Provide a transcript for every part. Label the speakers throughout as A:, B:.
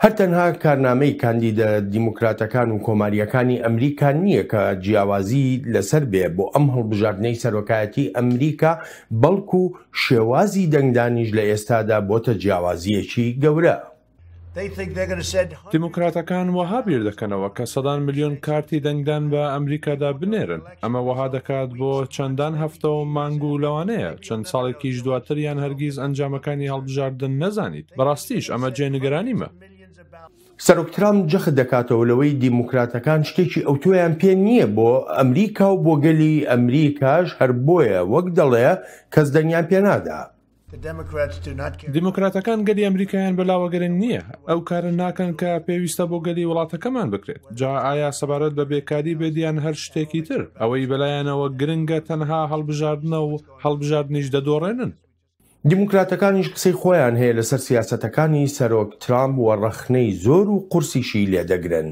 A: هەرتەنها کارنامەی کاندیدە دیموکراتەکان و کۆماریەکانی ئەمریکا نییە کە جیاوازی لەسەر بێ بۆ ئەم هەڵبژاردنەی سەرۆکایەتی ئەمریکا، بەڵکو شێوازی دەنگدانیش لە ئێستادا بۆتە جیاوازیەکی گەورە.
B: دیموکراتەکان وەها بیر دەکەنەوە کە سەدان ملیۆن کارتی دەنگدان بە ئەمریکادا بنێرن. ئەمە وەها دەکات بۆ چەندان هەفتەوە مانگ و لەوانەیە چەند ساڵێکیش دواتر یان هەرگیز ئەنجامەکانی هەڵبژاردن نەزانیت. بەڕاستیش ئەمە جێنگرانیمە.
A: سەرۆک ترامپ جەخت دەکاتەوە لەوەی دیموکراتەکان شتێکی ئەوتۆیان پێ نییە بۆ ئەمریکا و بۆ گەلی ئەمریکاش هەر بۆیە وەک دەڵێ کەس دەنگیان پێ نادا.
B: دیموکراتەکان گەلی ئەمریکایان بەلاوەگەرنگ نییە. ئەو کارە ناکەن کە پێویستە بۆ گەلی وڵاتەکەمان بکرێت. جا ئایا سەبارەت بە بێکاری بێدیان هەر شتێکی تر؟ ئەوەی بەلایەنەوە گرنگە تەنها هەڵبژاردنە و هەڵبژاردنیش دەدۆڕێنن.
A: دیموکراتەکانیش قسەی خۆیان هەیە لەسەر سیاسەتەکانی سەرۆک ترامپ و ڕەخنەی زۆر و قورسیشی لێدەگرن.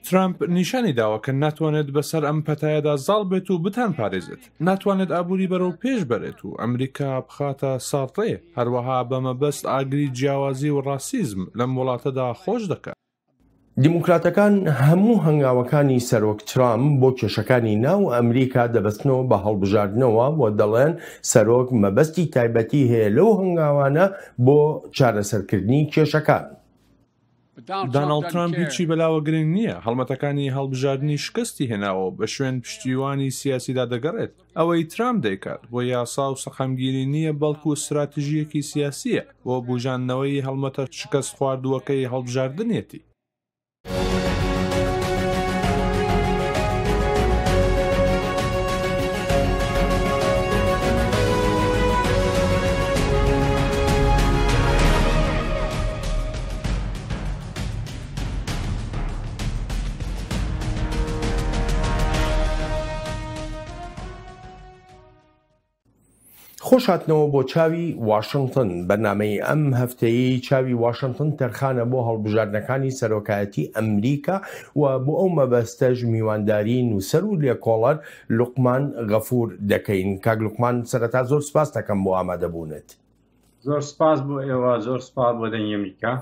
B: ترامپ نیشانی داوە کە ناتوانێت بەسەر ئەم پەتایەدا زاڵ بێت و بتان پارێزێت. ناتوانێت ئابووری بەرەو پێش بەرێت و ئەمریکا بخاتە ساڵتێ. هەروەها بەمەبەست ئاگری جیاوازی و ڕاسیزم لەم وڵاتەدا خۆش دەکات.
A: دیموکراتەکان هەموو هەنگاوەکانی سەرۆک ترامپ بۆ کێشەکانی ناو ئەمریکا دەبەستنەوە بە هەڵبژاردنەوە و دەڵێن سەرۆک مەبەستی تایبەتی هەیە لەو هەنگاوانە بۆ چارەسەرکردنی کێشەکان.
B: داناڵد ترامپ هیچی بەلاوە گرنگ نییە. هەڵمەتەکانی هەڵبژاردننی شکستی هێناوە بە شوێن پشتیوانی سیاسیدا دەگەڕێت. ئەوەی ترامپ دەیکات بۆ یاسا و سەخەمگیری نییە، بەڵکو استراتیژیەکی سیاسیە بۆ بوژاندنەوەی هەڵمەتە شکست خواردووەکەی هەڵبژاردنێتی.
A: خۆشهاتنەوە بۆ چاوی واشنگتن. بەرنامەی ئەم هەفتەیە چاوی واشنگتن تەرخانە بۆ هەڵبژاردنەکانی سەرۆکایەتی ئەمریکا و بۆ ئەو مەبەستەش میوانداری نووسەر و لێکۆڵەر لوقمان غەفور دەکەین. کاک لوقمان، سەرەتا زۆر سپاس دەکەم بۆ ئامادەبوونت.
C: زۆر سپاس بۆ ئێوە، زۆر سپاس بۆ دەنگی ئەمریکا.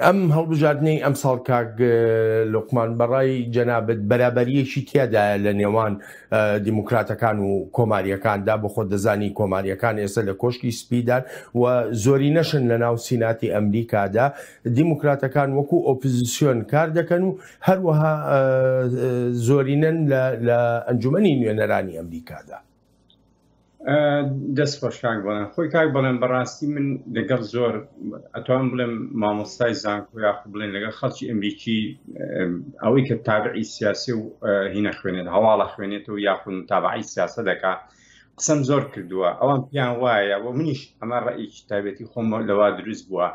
A: ئەم هەڵبژاردنەی ئەم ساڵ کاک لوقمان بەڕای جەنابەت بەرابەریەکی تیادایە لە نێوان دیموکراتەکان و کۆماریەکاندا؟ بۆ خۆت دەزانی کۆماریەکان ئێستا لە کۆشکی سپیدان و زۆری نەشن لە ناو سیناتی ئەمریکادا. دیموکراتەکان وەکو ئۆپۆزیسیۆن کار دەکەن و هەروەها زۆرینەن لە ئەنجومەنی نوێنەرانی ئەمریکادا.
C: دەست خۆشکاک بڵێن خۆی کاک بڵێن بەڕاستی من لەگەڵ زۆر ئەتوان بڵێم مامۆستای زانکۆ یاخو بڵێن لەگەڵ خەڵکی ئەمریکی ئەوەی کە تابعی سیاسی و هینە خوێنێت هەواڵە خوێنێتەوە یاخود متابعی سیاسە دەکات قسەم زۆر کردووە. ئەوان پیان وایە و منیش ئەمە ڕەئیکی تایبەتی خۆم لەوا دروست بووە.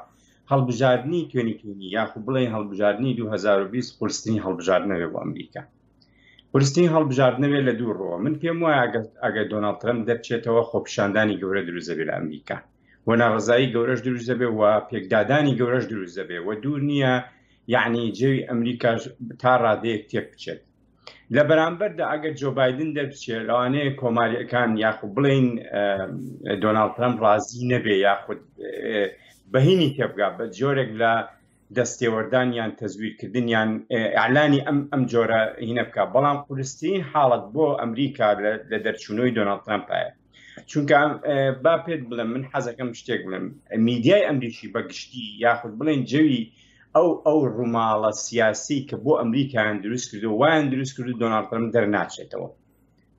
C: هەڵبژاردننی 2020 یاخو بڵێن هەڵبژاردننی 2020 قورستنی هەڵبژاردنەوێ بۆ ئەمریکا. قورستنی هەڵبژاردنەوێت لە دوو ڕۆوە. من پێم وایە ئەگەر دۆناڵد ترامپ دەرچێتەوە خۆپیشاندانی گەورە دروست دەبێت لە ئەمریکا و ناڕزایی گەورەش دروست دەبێت و پێکدادانی گەورەش دروست دەبێت و دوور نییە یعنی جێوی ئەمریکاش تا ڕادەیەک تێک بچێت. لە بەرامبەردا ئەگەر جۆ بایدن دەربچێت لەوانەیە کۆماریەکان یاخود بڵێن دۆناڵد ترامپ ڕازی نەبێ یاخود بەهینی تێبگات بە جۆرێک لە دەستێوەردانیان تەزویرکردنیان ئەعلانی ئەم جۆرە هینە بکات. بەڵام قورسترین حاڵەت بۆ ئەمریکا لە دەرچوونەوەی دۆناڵد ترامپایە. چونکە با پێت بڵێم من حەزەکەم شتێک بڵێم میدیای ئەمریکی بەگشتی یاخود بڵێن جەوی ئەو ڕووماڵە سیاسی کە بۆ ئەمریکایان دروست کردو وایان دروست کردو دۆناڵد ترامپ دەرناچێتەوە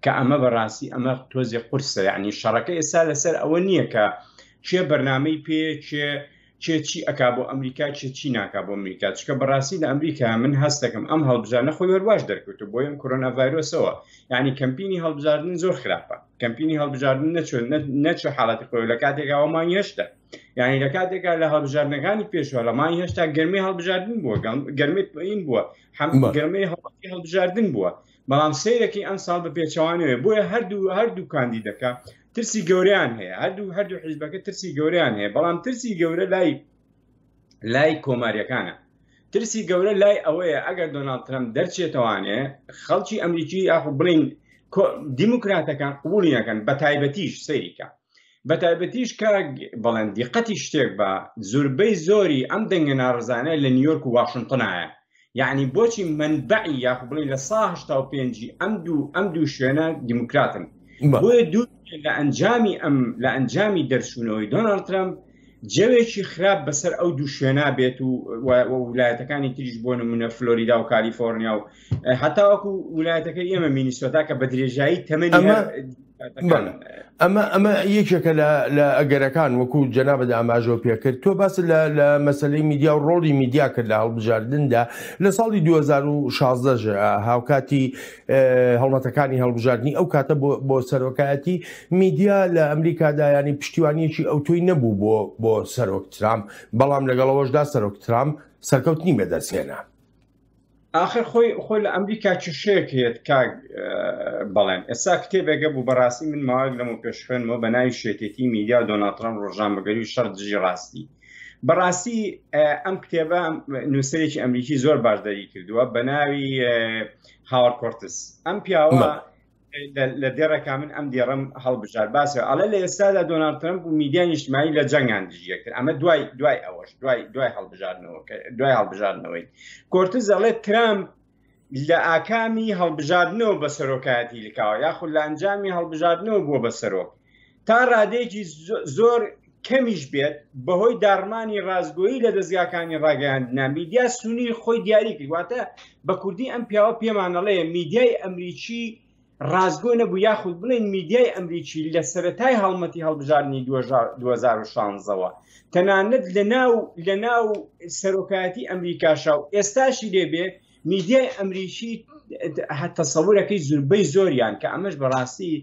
C: کە ئەمە بەڕاستی ئەمە تۆزی قورسە. یعنی شەڕەکە ئێستا لەسەر ئەوە نییە کە چێ بەرنامەی پێ چی ئەکا بۆ ئەمریکا چی ناکا بۆ ئەمریکا. چکە بەڕاستی لە ئەمریکا من هەست دەکەم ئەم هەڵبژاردنە خۆی وەرواش دەرکەوتو بۆ ئەم کۆرۆنا ڤایرۆسەوە. یعنی کەمپینی هەڵبژاردن زۆر خراپە. کەمپینی هەڵبژاردن نەچۆ حاڵەتی خۆی لە کاتێکەوە مانگی هێشتا، یعنی لە کاتێکا لە هەڵبژاردنەکانی پێشوە لە مانگی هێشتا گەرمەی هەڵبژاردن بووە، گەرمەی پێین بووە، گەرمەی هەڵبژاردنی هەڵبژاردن بووە. بەڵام سەیرەکی ئەم ساڵ بە پێچەوانەوە بۆیە هەردوو کاندیدەکە ترسی گەوریان هەیە، هەردوو حیزبەکە ترسی گەوریان هەیە. بەڵام ترسی گەورە لای کۆماریەکانە. ترسی گەورە لای ئەوەیە ئەگەر دۆناڵد ترامپ دەرچێتەوانێ خەڵکی ئەمریکی یاخود بڵێن دیموکراتەکان قبوڵی نەکەن بە تایبەتیش سەیریکە. بە تایبەتیش کە بەڵێن دیقەتی شتێک بە زۆربەی زۆری ئەم دەنگە ناڕزانە لە نیویۆرک و واشنگتنایە. یعنی بۆچی منبعی یاخو بڵێن لە سا 85 ئەم دوو شوێنە دیموکراتن. بۆیە دوو لە ئەنجامی دەرچوونەوەی دۆناڵد ترامپ جەوێکی خراپ بەسەر ئەو دوو شوێنە بێت و ویلایەتەکانی تریش بۆ نمونە فلۆریدا و کالیفۆرنیا و هەتاوەکو ویلایەتەکەی ئێمە مینیسۆتا کە بە درێژایی تەمەنی
A: ئەمە یەکێکە لە ئەگەرەکان وەکو جەنابەت ئاماژۆ پێکرد. تۆ باس لە مەسلەی میدیا و ڕۆڵی میدیا کرد لە هەڵبژاردندا. لە ساڵی 2016 هاوکاتی هەڵمەتەکانی هەڵبژاردننی ئەو کاتە بۆ سەرۆکایەتی میدیا لە ئەمریکادا ینی پشتیوانیەکی ئەو تۆی نەبوو بۆ سەرۆک ترامپ، بەڵام لەگەڵەوەشدا سەرۆک ترامپ سەرکەوتنی بەدەستهێنا.
C: آخر خۆی لە ئەمریکا چشەیەک هەیە کاک بەڵێن ئێستا کتێبێکە بوو بەڕاستی من ماوەیەک لەمە پێش خوێنمەوە بە ناوی شێتێتی میدیا دۆناڵد ترامپ ڕۆژنامەگەری و شەڕ دژی ڕاستی. بەڕاستی ئەم کتێبە نووسەرێکی ئەمریکی زۆر باشدەری کردووە بە ناوی هاوارد کۆرتس. ئەم پیاوە لە دێڕێکا من ئەم دێڕم هەڵبژار باسەوە ئەڵێ لە ئێستادا دۆناڵد ترامپ و میدیای نیجتماعی لە جەنگان دژیەکرد. ئەمە دوای ئەوەش دوای هەڵبژاردنەوەی کۆرتس ئەڵێ ترامپ لە ئاکامی هەڵبژاردنەوە بە سەرۆکایەتی لکاوە یاخود لە ئەنجامی هەڵبژاردنەوە بووە بە سەرۆک تا ڕادێکی زۆر کەمیش بێت بەهۆی داڕمانی ڕازگۆیی لە دەستگاکانی ڕاگەیاندنا میدیا سونی خۆی دیاری کرد. واتە بە کوردی ئەم پیاوە پێمانەڵێ میدیای ئەمریکی ڕازگۆ نەبوو یاخود بڵێن میدیای ئەمریکی لە سەرەتای هەڵمەتی هەڵبژاردننی 2016ەوە تەنانەت لە ناو سەرۆکایەتی ئەمریکاشا و ئێستاشی لێبێ میدیای ئەمریکی تەسەوورەکەی زوربەی زۆریان کە ئەمەش بەڕاستی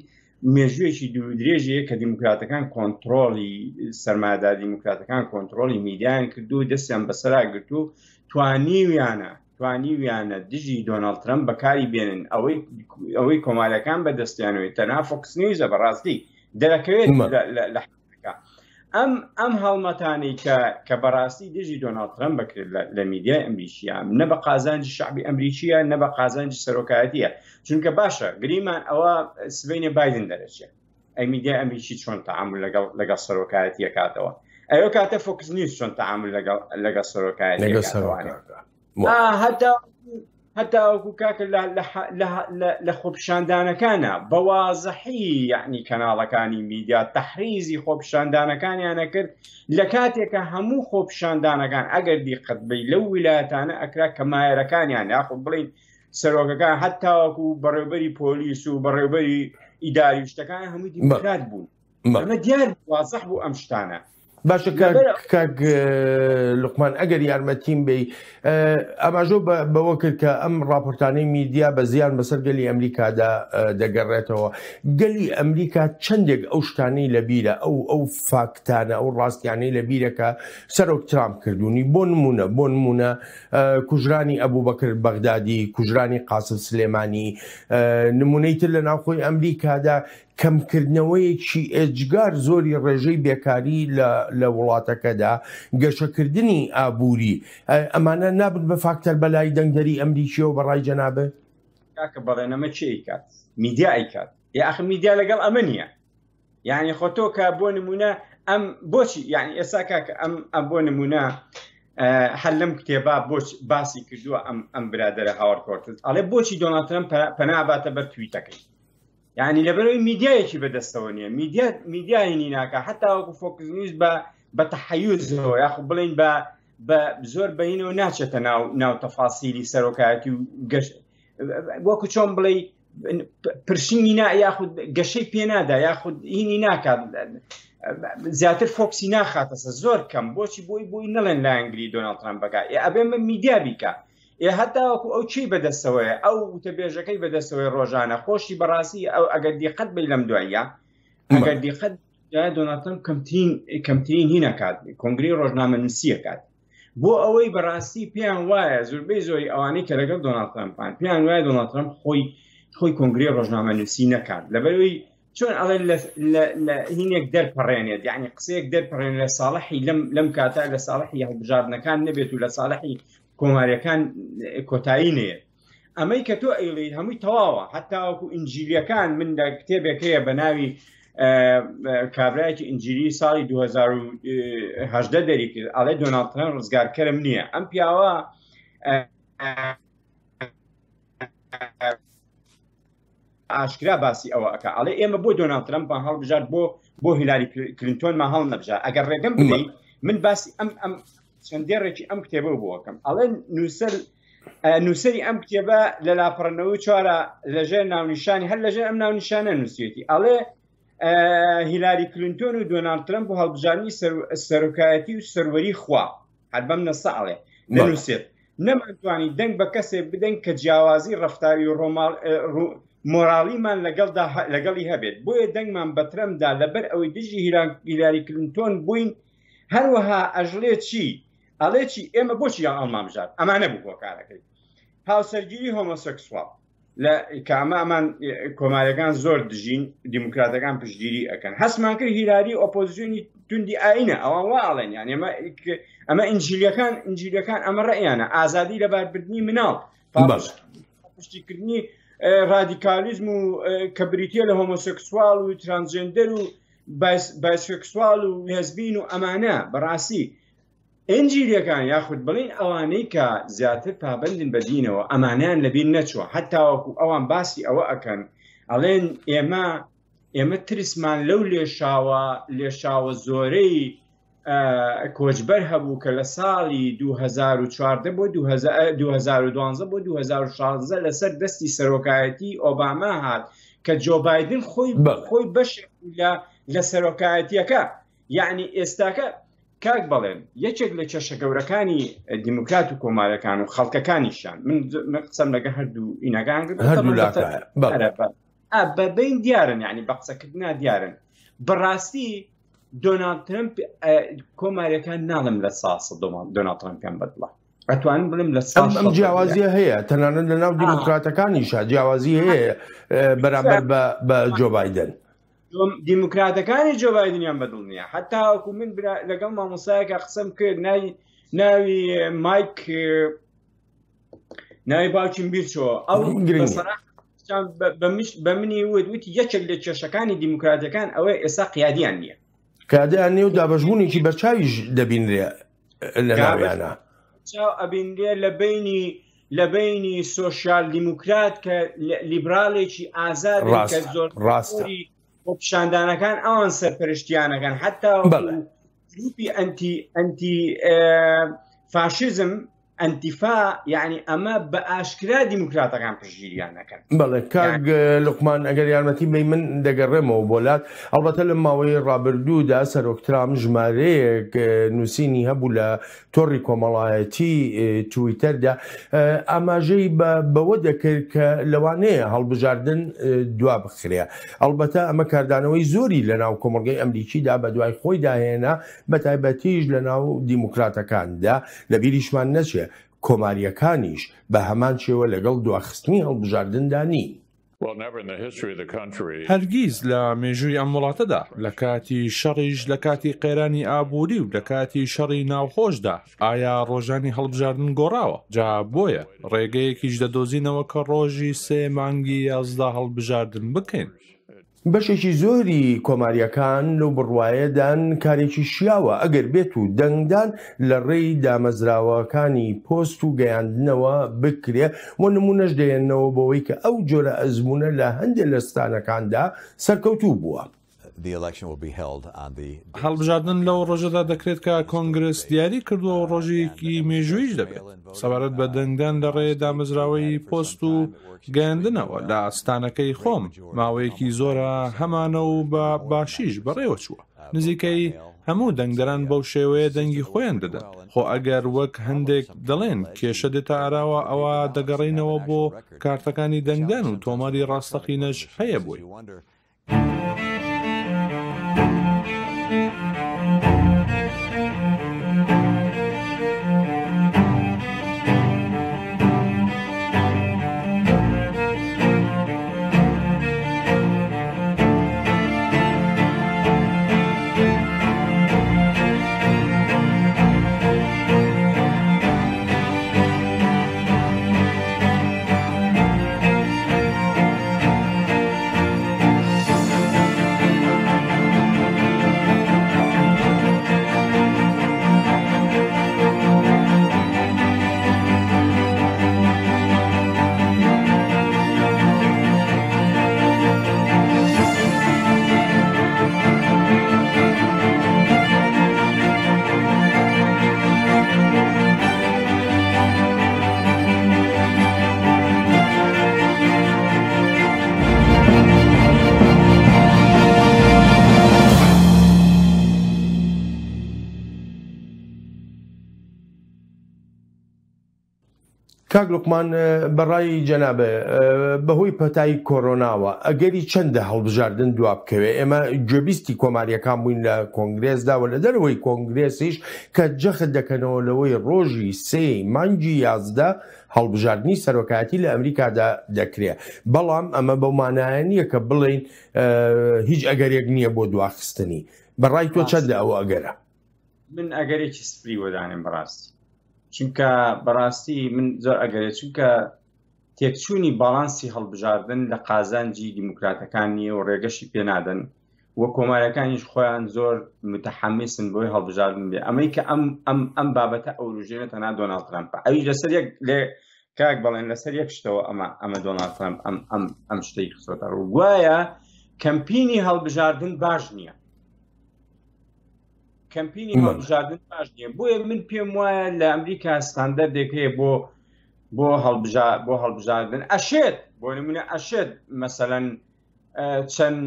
C: مێژوویەکی دوودرێژەیە کە دیموکراتەکان کۆنتڕۆڵی سەرمایه‌دار دیموکراتەکان کۆنتڕۆڵی میدیایان کردو و دەستیان بەسەرا گرت و توانیویانە دژی دۆناڵد ترامپ بەکاری بێنن ئەوەی کۆماریەکان بەدەستیانەوەی تەنها فۆکس نیوزە بەڕاستی دەرەکەوێت لە حەقەکە ئەم هەڵمەتانەی کە بەڕاستی دژی دۆناڵد ترامپ بکرێت لە میدیای ئەمریکیە نە بە قازانجی شعبی ئەمریکیە نە بە قازانجی سەرۆکایەتیە. چونکە باشە گریمان ئەوە سبەینە بایدن دەرەچێت ئەی میدیای ئەمریکی چۆن تەعامل لەگەڵ سەرۆکایەتیە کاتەوە ئەوە کاتە فۆکس نیوز چۆن تەعامل لەگەڵ سەرۆکایەتیە هەتا وەکو کاکە لە خۆپیشاندانەکانە بەوازەحی یعنی کەناڵەکانی میدیا تەحریزی خۆپیشاندانەکانیانە کرد لە کاتێکە هەموو خۆپیشاندانەکان ئەگەر دیقەت بی لەو ویلایەتانە ئەکرا کە مایەرەکانیان یاخود بڵین سەرۆکەکان هەتاوەکو بەڕێوەبەری پۆلیس و بەڕێوەبەری ئیداری شتەکان هەمووی دیموکرات بوون. ئەمە دیار وازەح بوو ئەم شتانە.
A: باشە کاک لوقمان ئەگەر یارمەتیم بێ ئەماژۆ بەوە کرد کە ئەم راپۆرتانەی میدیا بە زیان بەسەر گەلی ئەمریکادا دەگەڕێتەوە. گەلی ئەمریکا چەندێک ئەو شتانەی لەبیرە ئەو فاکتانە ئەو ڕاستیانەی لەبیرەکە سەرۆک ترامپ کردوونی بۆ نمونە کوژرانی ئەبوو بەکر بەغدادی، کوژرانی قاسم سلێمانی، نمونەی تر لە ناوخۆی ئەمریکادا کەمکردنەوەیەکی ئێجگار زۆری ڕێژەی بێکاری لە وڵاتەکەدا گەشەکردنی ئابووری ئەمانە نابن بە فاکتەر بەلای دەنگدەری ئەمریکیەوە بەڕای جەنابە
C: کاکە بەڵێنەمە چی ئەیکات میدیا ئەیکات یاخ میدیا لەگەڵ ئەمە نییە. یعنی خۆتۆ کە بۆ نمونە ئەم بۆچی یعنی ئێستا کاکە ئەم بۆ نمونە هەر لەم کتێبا باسی کردووە ئەم برادەرە هاوارد کۆرتس ئەڵێ بۆچی دۆناڵد ترامپ پەناباتە بەر تویتەکەی. یعنی لەبەرەوەی میدیایەکی بەدەستەوە نییە میدیایانی ناکە هەتا وەکو فۆکس نیوز بە تەحەیوزەوە یاخود بڵین بە زۆر بەینەوە ناچێتە ناو تەفاسیلی سەرۆکایەتی و گەشت وەکو چۆن بڵێ پرشینی یاخود گەشەی پێنادا یاخود هینی ناکات زیاتر فۆکسی ناخاتەسە زۆر کەم بۆچی بۆی نەڵێن لە ئەنگلی دۆناڵد ترامپ بکات ئەبێ میدیا بیکە هەتاوەکو ئەو چی بەدەستەوەیە ئەو وتەبێژەکەی بەدەستەوەی ڕۆژانە خۆشی بەڕاستی ئەو ئەگەر دیقەت بی لەم دوایە ئەگەر دیقەت دۆناڵد ترامپ کەمترین هینەکات کۆنگری ڕۆژنامەنووسیەکات بۆ ئەوەی بەڕاستی پێیان وایە زۆربەی زۆری ئەوانەی کە لەگەڵ دۆناڵد ترامپان پێیان وایە دۆناڵد ترامپ خۆی کۆنگری ڕۆژنامەنووسی نەکات لەبەرەوەی چۆن ئەڵێ لە هینێک دەرپەڕێنێت یعنی قسەیەک دەرپەڕێن لە ساڵحی لەم کاتا لە ساڵحی هەڵبژاردنەکان نەبێت و لە ساڵحی کۆماریەکان کۆتایی نەیە. ئەمەی کە تۆ ئەیڵیت هەمووی تەواوە هەتاوەکو ئینجیلیەکان من لە کتێبێک هەیە بە ناوی کابراایکی ئینجیلی ساڵی 2010 دەری کرد ئەڵێ دۆناڵد ترامپ ڕزگارکەرم نییە. ئەم پیاوە ئاشکرا باسی ئەوە ئەکا ئەڵێ ئێمە بۆ دۆناڵد ترامپمان هەڵبژار بۆ هیلاری کلینتۆنمان هەڵ نەبژار. ئەگەر ڕێگەم بدەیت من باسی ئەم چەندێڕێکی ئەم کتێبە بۆ ئەەکەم. ئەڵێ نووسری ئەم کتێبە لە لاپەڕەنەوەی چوارە لەژێر ناونیشانی هەر لەژێر ئەم ناونیشانە نووسێتی. ئەڵێ هیلاری کلینتۆن و دۆناڵد ترامپ و هەڵبژارنی سەرۆکایەتی و سەروەری خوا هەر بەم نەسە ئەڵێ نەنووسێت نەمانتوانی دەنگ بە کەسێک بدەن کە جیاوازی ڕەفتاری و مۆراڵیمان لەگەڵی هەبێت. بۆیە دەنگمان بە ترامپدا لەبەر ئەوەی دژی هیلاری کلینتۆن بووین. هەروەها ئەژڵێ چی ئەڵێ چی ئێمە بۆچی هەڵمان بژار ئەمانە بوو بۆ کارەکەی. هاوسەرگیری هۆمۆسێکسوال لە کامە ئەمان کۆماریەکان زۆر دژین دیموکراتەکان پشتگیری ئەەکەن. هەستمان کرد هیلاری ئۆپۆزیسیۆنی توندی ئاینە ئەوان وا ئەڵێن یان ئەمە ئینجیلەکان ئەمە ڕێیانە ئازادی لە باربردنی مناڵ پشتیکردنی رادیکالیزم و کە بریتە لە هۆمۆسێکسوال و ترانسجێندەر و بایسێکسوال و هێزبین و ئەمانە بەڕاستی ئینجیلەکان یاخود بڵین ئەوانەی کە زیاتر پابندن بە دینەوە ئەمانیان لەبیر نەچوە هەتاوەکو ئەوان باسی ئەوە ئەکەن ئەڵێن ئێمە ترسمان لەو لێشاوە زۆرەی کۆچبەر هەبوو کە لە ساڵی 2014 بۆ 2012 بۆ 2016 لەسەر دەستی سەرۆکایەتی ئۆباما هات کە جۆ بایدن خۆی بەشێک لە سەرۆکایەتیەکە. یعنی ئێستاکە کاک بەڵێن یەکێک لە کێشە گەورەکانی دیموکرات و کۆمارەکان و خەڵکەکانیشان من قسەم لەگە هەردوو ئینەکان بەبین دیارن یعنی بە قسەکردنا دیارن. بەڕاستی دۆناڵد ترامپ کۆماریەکان ناڵم لە ساسە دۆناڵد ترامپیان بەدڵە ئەتوانم بڵم لە
A: ئەم جیاوازیە هەیە تەنانەت لە ناو دیموکراتەکانیشە جیاوازی هەیە بەرامبەر بە جۆ بایدن.
C: دیموکراتەکانی جۆ بایدنیان بەدڵ نییە. هەتاوەکو من لەگەڵ مامۆسایەکە قسەم کرد ناوی مایک ناوی باوکیم بیرچەوە ئەو بە منی وتی یەکێک لە کێشەکانی دیموکراتەکان ئەوەی ئێستا قیادیان نییە
A: کادیان نیە و دابەشبوونێکی بەرچاویش دەبینرێ لە ناویانە
C: ئەبینرێ لە بینی سۆشیال دیموکرات کە لیبراڵێکی ئازاد کە زۆر ڕاستی بۆ پیشاندانەکان ئەوان سەرپەرشتیانەکان حتا گروپی ئەنتی فاشیزم ئەنتیفا یعنی ئەمە بە ئاشکرا دیموکراتەکان پشتگیریانەکەن.
A: بەڵێ کاک لوقمان ئەگەر یارمەتی بی من دەگەڕێمەوە بۆلات ئەڵبەتە لە ماوەی ڕابردوودا سەرۆک ترامپ ژمارەیەک نووسینی هەبوو لە تۆڕی کۆمەڵایەتی تویتەردا ئاماژەی بەوە دەکرد کە لەوانەیە هەڵبژاردن دوا بخرێ. ئەڵبەتە ئەمە کاردانەوەی زۆری لە ناو کۆمەڵگەی ئەمریکیدا بە دوای خۆی داهێنا بە تایبەتیش لە ناو دیموکراتەکاندا لە بیریشمان نەچێ کۆماریەکانیش بە هەمان شێوە لەگەڵ دواخستنی هەڵبژاردندا نین.
B: هەرگیز لە مێژووی ئەم وڵاتەدا لە کاتی شەڕیش لە کاتی قێرانی ئابووری و لە کاتی شەڕی ناوخۆشدا ئایا ڕۆژانی هەڵبژاردن گۆڕاوە؟ جا بۆیە ڕێگەیەکیش دەدۆزینەوە کە ڕۆژی 3 مانگی 11 هەڵبژاردن بکەین.
A: بەشێکی زۆری کۆماریەکان لەو بڕواایەدان کارێکی شیاوە ئەگەر بێت و دەنگدان لە ڕێی دامەزراوەکانی پۆست و گەیاندنەوە بکرێ و نمونەش دێنەوە بەوەی کە ئەو جۆرە ئەزمونە لە هەندێک لە ستانەکاندا سەرکەوتوو بووە.
B: هەڵبژاردن لەو ڕۆژەدا دەکرێت کە کۆنگرس دیاری کردووە و ڕۆژێکی مێژوویش دەبێت سەبارەت بە دەنگدان لە ڕێی دامەزراوەی پۆست و گەیاندنەوە لە ئاستانەکەی خۆم ماوەیەکی زۆرە هەمانە و بە باشیش بەڕێوە چووە. نزیکەی هەموو دەنگدەران بەو شێوەیە دەنگی خۆیان دەدەن. خۆ ئەگەر وەک هەندێک دەڵێن کێشە دێتە ئاراوە ئەوە دەگەڕینەوە بۆ کارتەکانی دەنگدان و تۆماری ڕاستەقینەش هەیە بووی.
A: کاک لوقمان بەڕای جەنابێ بەهۆی پەتایی کۆرۆناوە ئەگەری چەندە هەڵبژاردن دوا بکەوێ ئێمە گوێبیستی کۆماریەکان بووین لە کۆنگرێسداوە لە دەرەوەی کۆنگرێسیش کە جەخت دەکەنەوە لەوەی ڕۆژی 3 مانگی 11 هەڵبژاردننی سەرۆکایەتی لە ئەمریکادا دەکرێت بەڵام ئەمە بەو مانایە نییە کە بڵین هیچ ئەگەرێک نییە بۆ دواخستنی بەڕای تۆ چەندە ئەوە ئەگەرە
C: من ئەگەرێکی سپری وەدانێن بەڕاستی چونکە بەڕاستی من زۆر ئەگەرێت چونکە تێکچوونی باڵانسی هەڵبژاردن لە قازانجی دیموکراتەکان نیە و ڕێگەشی پێنادەن وە کۆمارەکانیش خۆیان زۆر متحمسن بۆی هەڵبژاردن بێ ئەمەی کە ئەم بابەتە ئەوروژێنێتە نا دۆناڵد ترامپ ئەوی لەسەر لێ کاک بەڵێن لەسەر یەک شتەوە ئەمە دۆناڵد ترامپ ئەم شتەی خستۆتە ڕوو وایە کەمپینی هەڵبژاردن باش نییە کەمپینی هەڵبژاردن باش نییە بۆیە من پێم وایە لە ئەمریکا ستاندەردێک هەیە بۆ هەڵبژاردن ئەشێت بۆ نمونە ئەشێت مەسەلەن چەند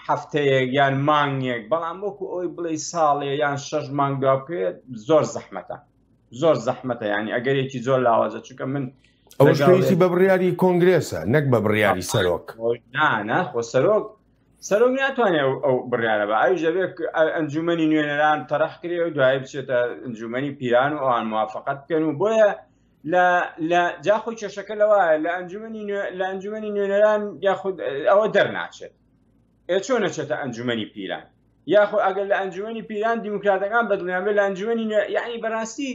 C: هەفتەیەک یان مانگێک بەڵام وەکو ئەوی بڵێ ساڵێ یان 6 مانگ دوا بکرێت زۆر زەحمەتە ینی ئەگەرێکی زۆر لاوازە چونکە من
A: ئەوە شتێکی بە بڕیاری کۆنگرێسە نەک بە بڕیاری سەرۆک
C: خۆ سەرۆک ناتوانێت ئەو بڕیارە بە ئەوی ژەبێت ئەنجومەنی نوێنەران تەرەح کرێ و دوایی بچێتە ئەنجومەنی پیران و ئەوان موافقەت بکەن و بۆیە لە جاخۆی کێشەکە لەوایە لە ئەنجومەنی نوێنەران یاخود ئەوە دەرناچێت چۆن نەچێتە ئەنجومەنی پیران یاخود ئەگەر لە ئەنجومەنی پیران دیموکراتەکان بەدڵیان بێت لە ئەنجومەنی یعنی بەڕاستی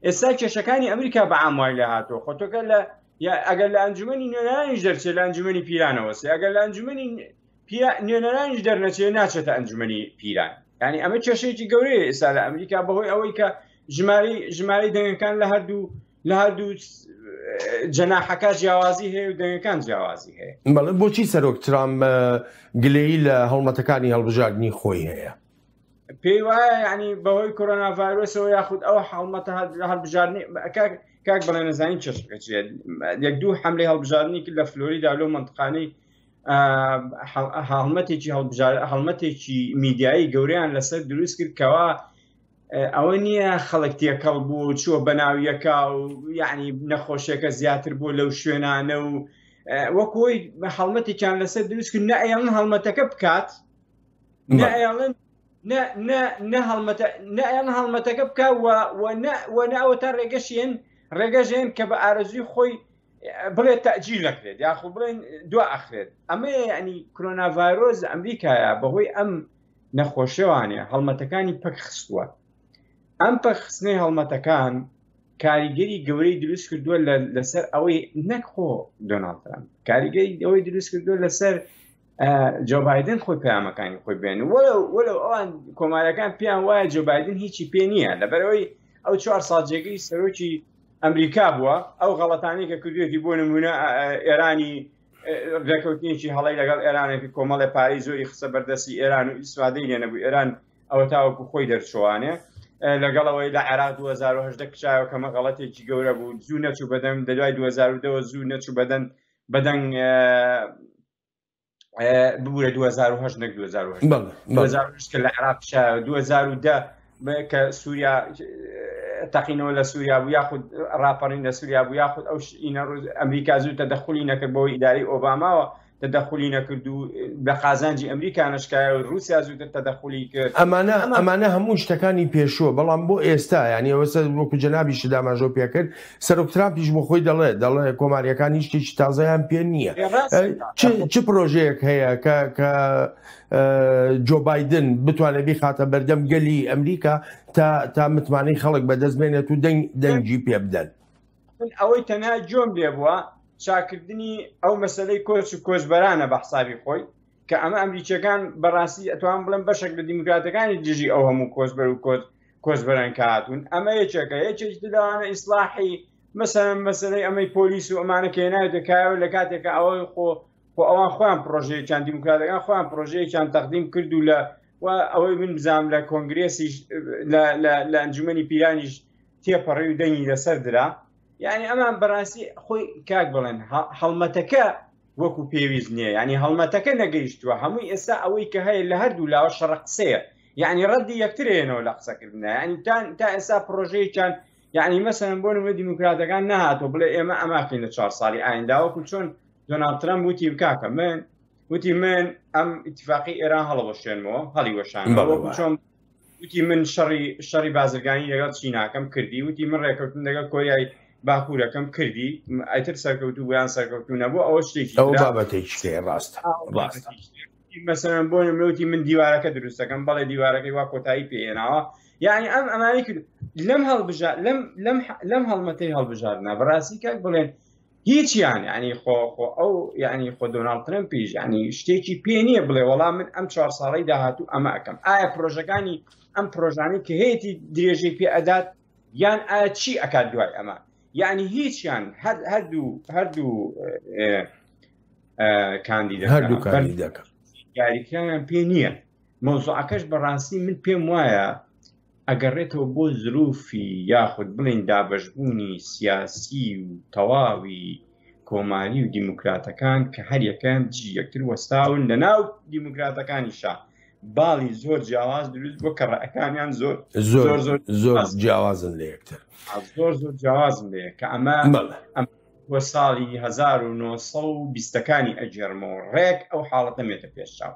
C: ئێستا کێشەکانی ئەمریکا بە عاموای لە هاتۆ خۆتۆکە ئەگەر لە ئەنجومەنی نوێنەرانیش دەرچێت لە ئەنجومەنی پیرانەوە سێ ئەگەر لە ئەنجومەنی نوێنەرانیش دەرنەچێت ناچێتە ئەنجومەنی پیران ینی ئەمە کێشەیەکی گەورەیە ئێستا لە ئەمریکا بەهۆی ئەوەی کە ژمارەی دەنگەکان لە هەردوو جەناحەکە جیاوازی هەیە و دەنگەکان جیاوازی هەیە
A: بەڵێ بۆچی سەرۆک ترامپ گلەیی لە هەڵمەتەکانی هەڵبژاردننی خۆی هەیە
C: پێی وایە ینی بەهۆی کۆرۆنا ڤایرۆسەوە یاخود ئەو هەڵمەتە هەڵبژاردننی کاک بەڵێ نەزانین چێشەکە چێت یەک دوو حملەی هەڵبژاردننی کرد لە فلۆریدا لەو منطقانەی هەڵمەتێکی میدیایی گەورەیان لەسەر دروست کرد کەوا ئەوە نییە خەڵک تێکەڵ بوو چووە بەناویەکە و یعنی نەخۆشیەکە زیاتر بوو لەو شوێنانە و وەکۆی هەڵمەتێکیان لەسەر دروست کرد نە ئەیڵن هەڵمەتەکە بکات نە هەڵمەتەکە بکە نەوە تا ڕێگەژێن کە بە ئارەزوی خۆی بڵێت تەجیل نەکرێت یاخۆ بڵێن دوا ئەخرێت ئەمە ینی کۆرۆنا ڤایرۆس ئەمریکایە بەهۆی ئەم نەخۆشیەوانێ هەڵمەتەکانی پەک خستووە ئەم پەخستنەی هەڵمەتەکان کاریگەری گەورەی دروست کردووە لەسەر ئەوەی نەکخۆ دۆناڵد ترامپ کاریگەری ئەوەی دروست کردووە لەسەر جۆ بایدن خۆی پەیامەکانی خۆی بێن وەلو ئەوان کۆمارەکان پێیان وایە جۆ بایدن هیچی پێ نییە لەبەرەوەی ئەو 4 ساڵ جێگەی سەرۆکی ئەمریکا بووە ئەو غەڵەتانی کە کردوێتی بۆ نمونە ئێرانی ڕێکەوتنیی هەڵی لەگەڵ ئێرانێکی کۆمەڵی پارەی زۆری خسە بەردەستی ئێران و ئیسوادەی لێ نەبوو ئێران ئەوە تاوەکو خۆی دەرچوانێ لەگەڵەوەی لە عێراق 2010 کچایەوە کەمە غەڵەتێکی گەورە بوو زوو نەچوو بەدەم دەدوای 2010 زوو نەچوو بەدەنگ ببوورە 2010 نەک 2010 کە لە عێراق 2010 کە سووریا تەقینەوە لە سووریا بوو یاخود ڕاپەڕین لە سووریا بوو یاخود ئەو ئەمریکا زوو تەدەخولی نەکرد بۆی ئیداری ئۆباماوە تەدەخولی نەکرد و بە قازانجی ئەمریکا نشکایە و رووسیا زووتر تەدەخولی کرد
A: ئەمانە هەموو شتەکانی پێشووە بەڵام بۆ ئێستا ینی ئەوەسە وەکو جەنابی شداماژۆ پێکرد سەرۆک ترامپیش بۆ خۆی دەڵێ کۆماریەکان هیچ شتێکی تازەیان پێ نییە چ پرۆژەیەک هەیە کە جۆ بایدن بتوانێت بیخاتە بەردەم گەلی ئەمریکا تا متمانەی خەڵک بەدەستبێنێت و دەنگی پێ بدەن
C: ئەوەی تەنها جۆم لێ بووە چاکردنی ئەو مەسەلەی کۆچ و کۆچبەرانە بە حسابی خۆی کە ئەمە ئەمریکیەکان بەڕاستی ئەتوان بڵێن بەشێک لە دیموکراتەکانی دژی ئەو هەموو کۆچبەر و کۆچبەران کاتون ئەمە یەکێکە یەکێک داوانە ئیسلاحی مەسەلەی ئەمەی پۆلیس و ئەمانە کە هێنایەتەکایەوە لە کاتێکە ئەوەی خۆ ئەوان خۆیان پرۆژەیەکیان دیموکراتەکان خۆیان پرۆژەیەکیان تەقدیم کرد و لە ئەوەی من بزانم لە کۆنگرێسیش لە ئەنجومەنی پیرانیش تێپەڕی و دەنگی لەسەر درا یعنی ئەمان بەڕاستی خۆی کاک بڵێن هەڵمەتەکە وەکو پێویست نییە ینی هەڵمەتەکە نەگەیشتووە هەمووی ئێستا ئەوەی کە هەیە لە هەردوو لاوە شەڕ قسەیە یعنی ڕەدی یەکترێنەوە لە قسەکردنە ینی تا ئێستا پرۆژەیەکیان یعنی مەسەن بۆ نمونە دیموکراتەکان نهاتۆ بڵێ ئێمە ئەماکەین لە 4 ساڵی ئاینداوەکو چۆن دۆناڵد ترامپ وتی بکاکە من ئەم ئیتیفاقی ئێران هەڵەوەشێنمەوە هەڵی وەشانەوە چۆن وتی من شەڕی بازرگانی لەگەڵ چیناکەم کردی وتی من ڕێکەوتن لەگەڵ کۆریای باکوورەکەم کردی ئایتر سەرکەوتو بۆیان سەرکەوتو نەبوو ئەوە شتێکی
A: ئەو بابەتێکی ڕاستە
C: مەسەرەن بۆ نمرەوتی من دیوارەکە دروستەکەم بەڵێ دیوارەکەی وا کۆتایی پێێناوە یعنی ئەمانی کرد لەم هەڵمەتەی هەڵبژاردنە بەڕاستی کاک بڵێن هیچیان ینی خۆ ئەو ینی خۆ دۆناڵد ترامپیش ینی شتێکی پێ نییە بڵێ وەڵام من ئەم 4 ساڵەی داهاتوو ئەمە ئەەکەم ئایا پرۆژەکانی ئەم پرۆژانی کە هەیەی درێژەی پێ ئەدات یان ئایا چی ئەکات دوای ئەمە یعنی هیچیان هەردوو
A: کاندیدەکە
C: یاریکیان پێ نییە مۆزوعەکەش بەڕاستی من پێم وایە ئەگەڕێتەوە بۆ زروفی یاخود بڵین دابەشبوونی سیاسی و تەواوی کۆماری و دیموکراتەکان کە هەر یەکەم یەکتر وەستاون لە ناو دیموکراتەکانیشە باڵی زۆر جیاواز دروست بۆ کە ڕێەکانیان
A: زۆر جیاوازن لە یەکتر
C: زۆر جیاوازن لێ کە ئەمە بۆ ساڵی 1920ەکانی ئەجێرمەوە ڕێک ئەو حاڵەتە مێتە پێشچاو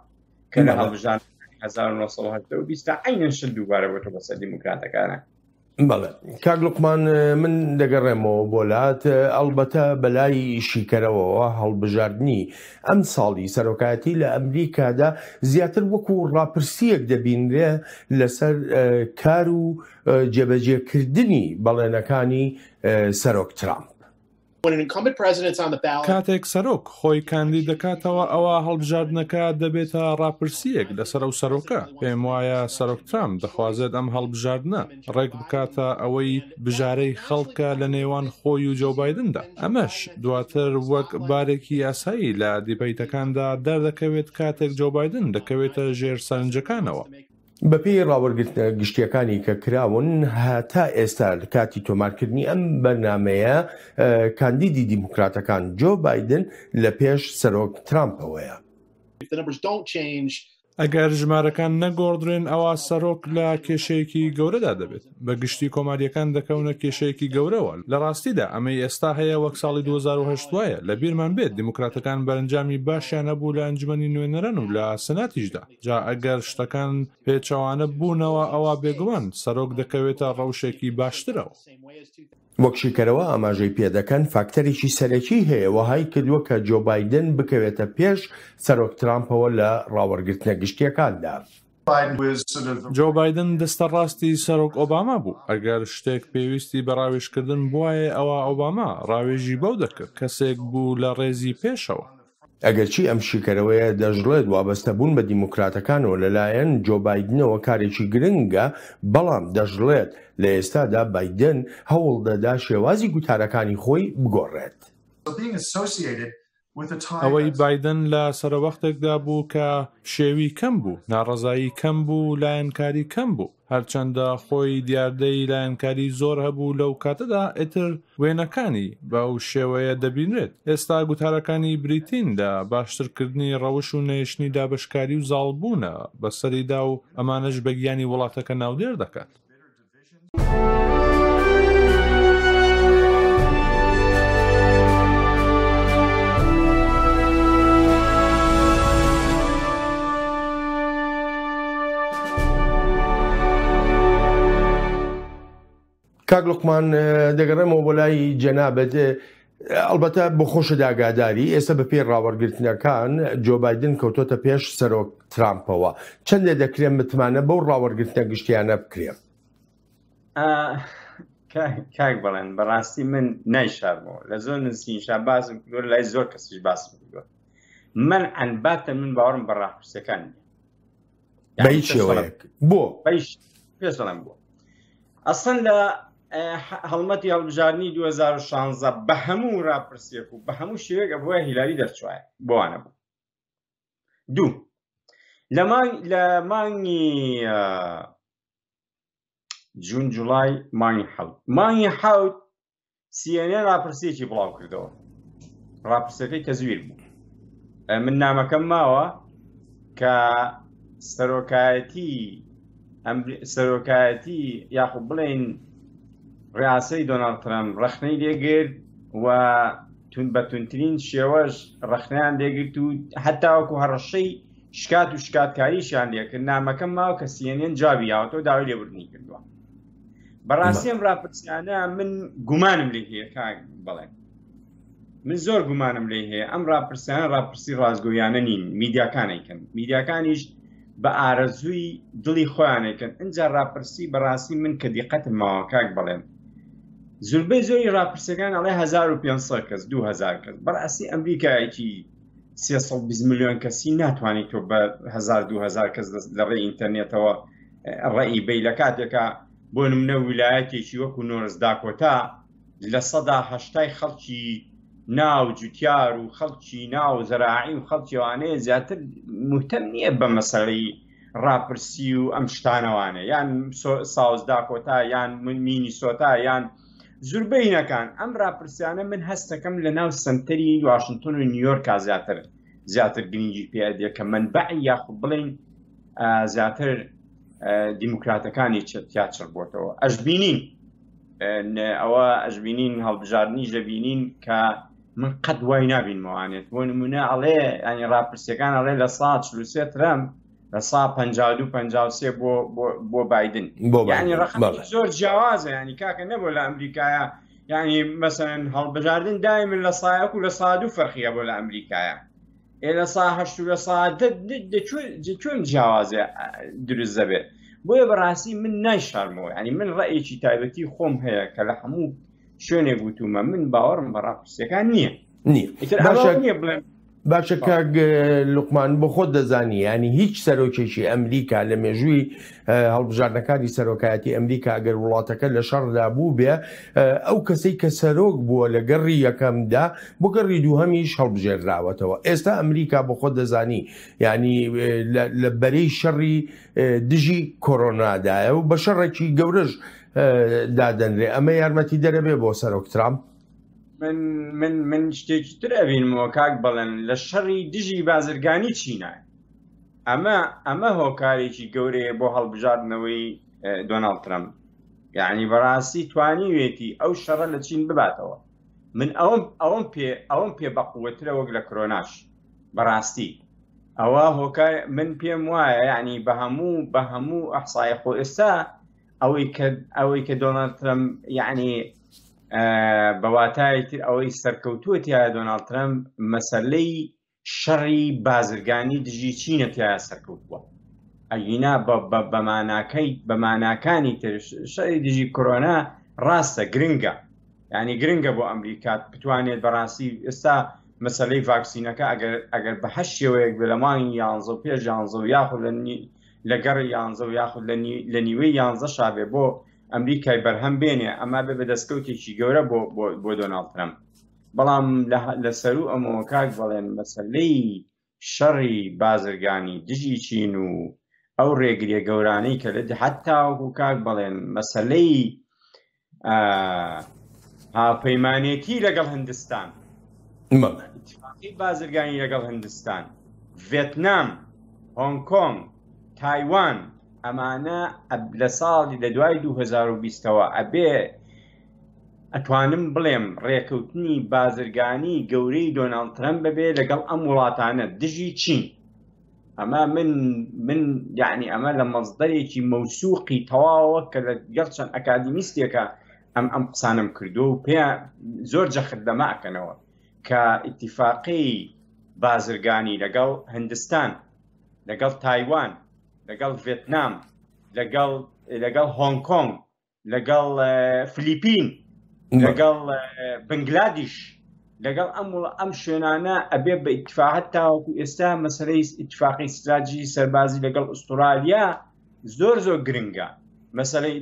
C: کە لە هەڵبژان 1920 عینەن شت دووبارە بۆتە بەسەر دیموکراتەکانە.
A: بەڵێ کاک لوقمان من دەگەڕێمەوە بۆلات ئەلبەتە بەلای شیکەرەوەەوە هەڵبژاردننی ئەم ساڵی سەرۆکایەتی لە ئەمریکادا زیاتر وەکو ڕاپرسیەک دەبینرێ لەسەر کار و جێبەجێکردنی بەڵێنەکانی سەرۆک ترامپ.
B: کاتێک سەرۆک خۆی کاندی دەکاتەوە ئەوە هەڵبژاردنەکە دەبێتە ڕاپرسیەک لەسەر ئەو سەرۆکە پێم وایە سەرۆک ترامپ دەخوازێت ئەم هەڵبژاردنە ڕێک بکاتە ئەوەی بژارەی خەڵکە لە نێوان خۆی و جۆ بایدندا ئەمەش دواتر وەک بارێکی یاسایی لە دیبەیتەکاندا دەردەکەوێت کاتێک جۆ بایدن دەکەوێتە ژێر سەرنجەکانەوە.
A: بەپێی ڕاوەرگرتنە گشتیەکانی کە کراون هەتا ئێستا کاتی تۆمارکردنی ئەم بەرنمەیە کاندیدی دیموکراتەکان جۆ بایدن لە پێش سەرۆک ترامپەوەیە.
B: ئەگەر ژمارەکان نەگۆڕدرێن ئەوە سەرۆک لە کێشەیەکی گەورەدا دەبێت بە گشتی کۆماریەکان دەکەونە کێشەیەکی گەورەوە لە ڕاستیدا ئەمەی ئێستا هەیە وەک ساڵی 2010 وایە لە بیرمان بێت دیموکراتەکان بەرەنجامی باشیان نەبوو لە ئەنجومەنی نوێنەران و لە سەناتیشدا جا ئەگەر شتەکان پێچەوانە بوونەوە ئەوە بێگومان سەرۆک دەکەوێتە ڕەوشێکی باشترەوە.
A: وەک شیکەرەوە ئاماژەی پێدەکەن فاکتەرێکی سەرەکی هەیە وهای کردووە کە جۆ بایدن بکەوێتە پێش سەرۆک ترامپەوە لە ڕاوەرگرتنە گشتیەکاندا.
B: جۆ بایدن دەستە ڕاستی سەرۆک ئۆباما بوو ئەگەر شتێک پێویستی بە ڕاوێژکردن بواە ئەوە ئۆباما ڕاوێژی بەو دەکرد کەسێک بوو لە ڕێزی پێشەوە.
A: ئەگەرچی ئەم شیکەرەوەیە دەژڵێت وابەستەبوون بە دیموکراتەکانەوە لەلایەن جۆ بایدنەوە کارێکی گرنگە بەڵام دەژڵێت لە ئێستادا بایدن هەوڵ دەدا شێوازی گوتارەکانی خۆی بگۆڕێت.
B: ئەوەی بایدن لە سەرەوەختێکدا بوو کە شێوی کەم بوو ناڕەزایی کەم بوو لایەنکاری کەم بوو هەرچەندە خۆی دیاردەی لایەنکاری زۆر هەبوو لەو کاتەدا ئیتر وێنەکانی بەو شێوەیە دەبینرێت. ئێستا گوتارەکانی بریتین لە باشترکردنی ڕەوش و نێشتنی دابشکاری و زاڵبوونە بەسەریدا و ئەمانەش بەگیانی وڵاتەکە ناودێر دەکات.
A: کاک لوقمان دەگەڕێمەوە بۆ لای جەنابەت ئەلبەتە بۆ خۆشە داگاداری ئێستا بە پێی ڕاوەرگرتنەکان جۆ بایدن کەوتۆتە پێش سەرۆک ترامپەوە چەندێ دەکرێن متمانە بەو ڕاوەرگرتنە گشتیانە بکرێن.
C: کاک بەڵێن بەڕاستی من نایشارمەوە لە زۆر نزیکینشا باسم کردووە لای زۆر کەسیش باسم کردووە من ئەنباتە من باوەڕم بە ڕاپرسەکان
A: بە هیچ شێوەیەک بۆ
C: پێشڵم بووە ئەسڵەن لە هەڵمەتی هەڵبژاردننی 2016 بە هەموو ڕاپرسیەک و بە هەموو شێوەیەک بۆیە هیلاری دەرچوایە بۆوانە بوو. دوو لە مانگی جون جوڵای مانگی حەوت CNN ڕاپرسیەکی بڵاو کردەوە ڕاپرسەکەی تەزویر بوو من نامەکەم ماوە کە سەرۆکایەتی یاخود بڵێن ڕاستەی دۆناڵد ترامپ ڕەخنەی لێگرت و بە تونترین شێوەش ڕەخنەیان لێگرت و هەتاوەکو هەڕەشەی شکات و شکاتکاریشیان لێکرد نامەکەم ماوە کە CNN جوابی یاوەتەوە داوای لێبوردنی کردووە. بەڕاستی ئەم ڕاپرسیانە من گومانم لێ هەیە کاک بەڵێن من زۆر گومانم لێ هەیە ئەم ڕاپرسیانە ڕاپرسی ڕازگۆیانە نین میدیاکانێکن میدیاکانیش بە ئارەزووی دڵی خۆیانێکن ئەجا ڕاپرسی بەڕاستی من کە دیقەتم ماوە کاک بەڵێن زوربەی زۆری ڕاپرسەکان ئەڵێ 1500 کەس 2000 کەس بەڕاستی ئەمریکایەکی 320 ملیۆن کەسی ناتوانێت تۆ بە 1000-2000 کەس لە ڕێی ئینتەرنێتەوە ڕێی بەی لە کاتێکە بۆ نمونە ویلایەتێکی وەکو نۆرس داکۆتا لە 180 خەڵکی ناو جوتیار و خەڵکی ناو زەراعی و خەڵکیوانەیە زیاتر مهتەم نییە بە مەسەڵەی ڕاپرسی و ئەم شتانەوانە یان ساوز داکۆتا یان مینیسۆتا یان زوربەینەکان ئەم ڕاپرسیانە من هەستەکەم لە ناو سنتەری واشنگتن و نیویۆرکا زیاتر گرنگی پێدێ کە منبعی یاخود بڵین زیاتر دیموکراتەکانی تیاتر بۆتەوە ئەشبینین ئەوە ئەشبینین هەڵبژاردننی ژەبینین کە من قەت وای نابین موانێت بۆ نمونە ئەڵێ ئەنی ڕاپرسیەکان ئەڵێ لە 143 ترەم لە 152-53 بۆ بایدن یعنی ڕقمی زۆر جیاوازە ینی کاکە نەبوو لە ئەمریکایە یعنی مەسەن هەڵبژاردن دای من لە سایەک و لە 100 فەرخیە بۆ لە ئەمریکایە لە 180 و لە 100 چۆن جیاوازە دروست دەبێت بۆیە بەڕاستی من نایشارمەوە ینی من ڕێیەکی تایبەتی خۆم هەیە کە لە هەموو شوێنێک گوتومە من باوەڕم بە ڕاپرسیەکان نییە
A: باشە کاک لوقمان بۆ خۆت دەزانی ینی هیچ سەرۆکێکی ئەمریکا لە مێژووی هەڵبژاردنەکانی سەرۆکایەتی ئەمریکا ئەگەر وڵاتەکە لە شەڕدا بوو بێ ئەو کەسەی کە سەرۆک بووە لە گەڕی یەکەمدا بۆ گەڕی دووهەمیش هەڵبژێردراوەتەوە ئێستا ئەمریکا بۆ خۆت دەزانی ینی لە بەرەی شەڕی دژی کۆرۆنادایە و بە شەڕێکی گەورەش دادەنرێ ئەمە یارمەتی دەرەبێ بۆ سەرۆک ترامپ
C: من شتێکی تر ئەبینمەوە کاک بەڵێن لە شەڕی دژی بازرگانی چینای ئەمە هۆکارێکی گەورەیە بۆ هەڵبژاردنەوەی دۆناڵد ترامپ یعنی بەڕاستی توانیوێتی ئەو شەڕە لە چین بباتەوە من ئەوم پێ بەقووەترە وەک لە کۆرۆناش بەڕاستی ئەوە هۆکار من پێم وایە یعنی بە هەموو ئەحسای خۆ ئێستا ئەوەی کە دۆناڵد ترامپ یعنی بەواتای تر ئەوەی سەرکەوتووەتیایە دۆناڵد ترامپ مەسەلەی شەڕی بازرگانی دژی چینە تایە سەرکەوتووە ئەگینا بەماناکانی تر شەڕی دژی کۆرۆنا ڕاستە گرنگە ینی گرنگە بۆ ئەمریکا بتوانێت بەڕاستی ئێستا مەسەلەی ڤاکسینەکە ئەگەر بە هەشت شێوەیەک بێ لە مانگی 11 و پێش 11 یاخود لەگەڕ 11 یاخود لە نیوەی 11 شابێ بۆ ئەمریکای بەرهەم بێنێ ئەما بێ بە دەستکەوتێکی گەورە بۆ دۆناڵد ترامپ بەڵام لە سەر و ئەمەوە کاک بەڵێن مەسەلەی شەڕی بازرگانی دژی چین و ئەو ڕێگریە گەورانەی کە لە حتاوەکو کاک بەڵێن مەسەلەی هاوپەیمانێتی لەگەڵ هەندستان اتفاقی بازرگانی لەگەڵ هەندستان ڤێتنام هۆنگ کۆنگ تایوان ئەمانە لە ساڵی لە دوای 2020ەوە ئەبێ ئەتوانم بڵێم ڕێکەوتنی بازرگانی گەورەی دۆناڵد ترامپ ببێ لەگەڵ ئەم وڵاتانە دژی چین ئەمە من یعنی ئەمە لە مەزدەرێکی مەوسوقی تەواوە کە لەگەڵ چەند ئەکادیمیستێکە ئەم قسانم کردو و پێ زۆر جەخت لەمە ئەکەنەوە کە ئیتیفاقی بازرگانی لەگەڵ هەندستان لەگەڵ تایوان لەگەڵ ڤێتنام لەگەڵ هۆنگ کۆنگ لەگەڵ فلیپین لەگەڵ بنگلادیش لەگەڵ ئەم شوێنانە ئەبێ بە ئیتفاقەت تاوەکو ئێستا مەسەلەی ئیتفاقی استراتیژی سەربازی لەگەڵ ئوسترالیا زۆر گرنگە مەسەلەی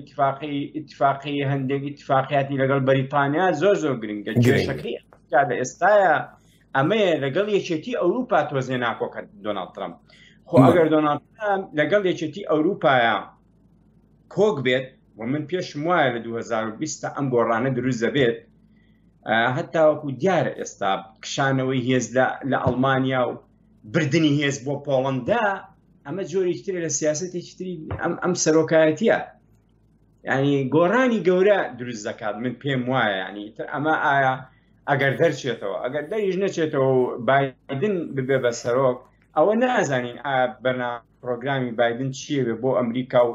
C: ئیتفاقی هەندێک ئیتفاقیاتی لەگەڵ بەریتانیا زۆر گرنگە کێشەکەی لە ئێستاە ئەمەیە لەگەڵ یەکێتی ئەوروپا تۆزێ ناکۆکە دۆناڵد ترامپ خۆ ئەگەر دۆناڵد ترامپ لەگەڵ یەکێتی ئەوروپایە کۆک بێت و من پێشم وایە لە 2020 ئەم گۆڕانە دروست دەبێت هەتاوەکو دیارە ئێستا کشانەوەی هێز لە ئەڵمانیا و بردننی هێز بۆ پۆڵەندا ئەمە جۆرێکی ترە لە سیاسەتێکی تری ئەم سەرۆکایەتیە ینی گۆڕانی گەورە دروست دەکات من پێم وایە ینی ئەمە ئایا ئەگەر دەرچێتەوە ئەگەر دەریش نەچێتەوە بایدن ببێ بە سەرۆک ئەوە نازانین پرۆگرامی بایدن چیە بۆ ئەمریکا و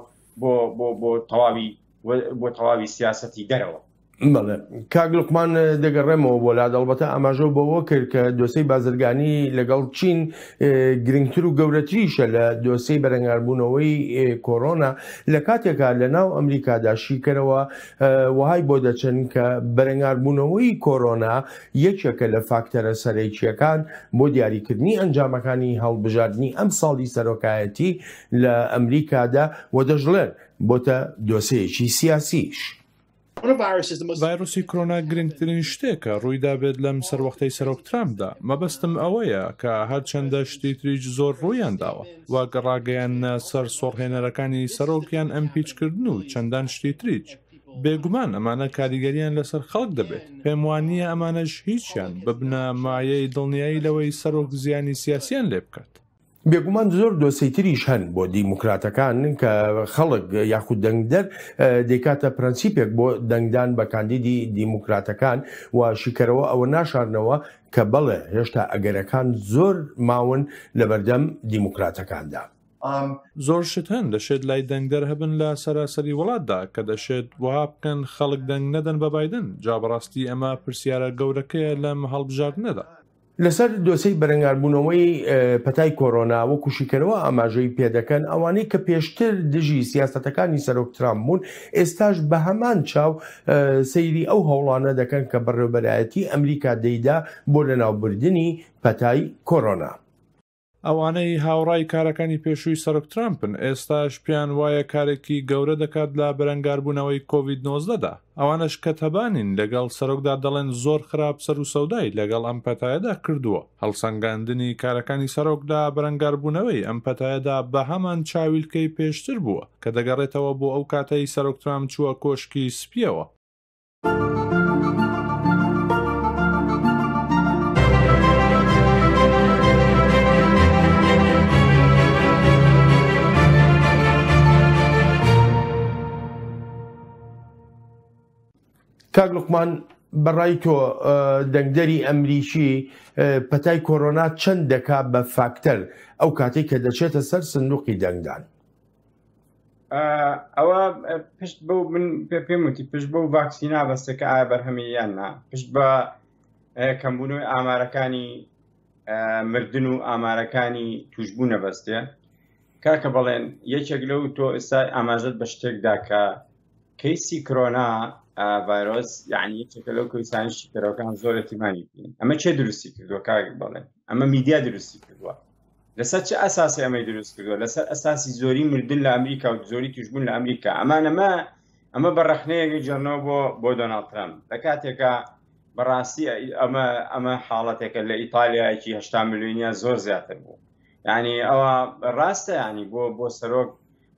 C: بۆ تەواوی سیاسەتی دەرەوە.
A: بەڵێ کاک لوقمان دەگەڕێمەوە بۆ لا دەڵبەتە ئاماژە بەوە کرد کە دۆسەی بازرگانی لەگەڵ چین گرنگتر و گەورەتریشە لە دۆسەی بەرەنگاربوونەوەی کۆرۆنا لە کاتێکا لە ناو ئەمریکادا شیکەرەوە وهای بۆ دەچن کە بەرەنگاربوونەوەی کۆرۆنا یەکێکە لە فاکتەرە سەرەکیەکان بۆ دیاریکردنی ئەنجامەکانی هەڵبژاردننی ئەم ساڵی سەرۆکایەتی لە ئەمریکادا و دەژڵێن بۆتە دۆسەیەکی سیاسیش.
B: ڤایرۆسی کۆرۆنا گرنگترین شتێکە ڕوویدا بێت لەم سەروەختەی سەرۆک ترامپدا مەبەستم ئەوەیە کە هەرچەندە شتی تریش زۆر ڕوویان داوە واگە ڕاگەیانە سەر سۆڕهێنەرەکانی سەرۆکیان ئەمپیچکردن و چەندان شتی تریج بێگومان ئەمانە کاریگەریان لەسەر خەڵک دەبێت پێم وانییە ئەمانەش هیچیان ببنە مایەی دڵنیایی لەوەی سەرۆک زیانی سیاسیان لێ بکات.
A: بێگومان زۆر دۆسەی تریش هەن بۆ دیموکراتەکان کە خەڵک یاخود دەنگدەر دەیکاتە پرەنسیپێک بۆ دەنگدان بە کاندیدی دیموکراتەکان و شیکەرەوە ئەوە ناشارنەوە کە بەڵێ هێشتا ئەگەرەکان زۆر ماون لە بەردەم دیموکراتەکاندا.
B: زۆر شت هەن دەشێت لای دەنگدەر هەبن لە سەراسەری وڵاتدا کە دەشێت وها بکەن خەڵک دەنگ نەدەن بە بایدن جا بەڕاستی ئەمە پرسیارە گەورەکەیە لەم هەڵبژاردنەدا.
A: لەسەر دۆسەی بەرەنگاربوونەوەی پەتای کۆرۆنا وەکو شیکەرەوە ئاماژەی پێدەکەن ئەوانەی کە پێشتر دژی سیاسەتەکانی سەرۆک ترامپ بوون ئێستاش بە هەمان چاو سەیری ئەو هەوڵانە دەکەن کە بەڕێوەبەرایەتی ئەمریکا دەیدا بۆ لەناوبردننی پەتای کۆرۆنا.
B: ئەوانەی هاوڕای کارەکانی پێشووی سەرۆک ترامپن ئێستاش پیان وایە کارێکی گەورە دەکات لە بەرەنگاربوونەوەی کۆڤید-19دا ئەوانش کە تەبانین لەگەڵ سەرۆکدا دەڵێن زۆر خراپ سەر و سەودای لەگەڵ ئەم پەتایەدا کردووە هەڵسەنگاندنی کارەکانی سەرۆکدا بەرەنگاربوونەوەی ئەم پەتایەدا بە هەمان چاویلکەی پێشتر بووە کە دەگەڕێتەوە بۆ ئەو کاتەی سەرۆک ترامپ چووە کۆشکی سپیەوە.
A: کاک لوقمان بەڕای تۆ دەنگدەری ئەمریکی پەتای کۆرۆنا چەند دەکات بە فاکتەر ئەو کاتێک کە دەچێتە سەر سندوقی دەنگدان؟
C: ئەوە پشت بە من پێم وتی پشت بە و ڤاکسینا بەستەکە ئایا بەرهەمیان نا پشت بە کەمبوونەوەی ئامارەکانی مردن و ئامارەکانی توشبوو نەبەستێ کاکە بەڵێن یەکێک لەو تۆ ئێستا ئاماژەت بە شتێکدا کە کەیسی کۆرۆنا ڤایرۆس یعنی یەکێکە لەو کۆیسانی شیکەرەوەکان زۆر ئەتیمانی بکەین ئەمە چێ دروستی کردووە کاک بەڵێن ئەمە میدیا دروستی کردووە لەسەر چه ئەساسی ئەمەی دروست کردووە لەسەر ئەساسی زۆری مردن لە ئەمریکا و زۆری توشبوون لە ئەمریکا ئەمە بەڕەخنەیەکی جەرنەوە بۆ دۆناڵد ترامپ لە کاتێکە بەڕاستی ئەمە حاڵەتێکە لە ئیتالیایەکی 80 ملیۆنیە زۆر زیاتر بوو یعنی ئەوە ڕاستە ینی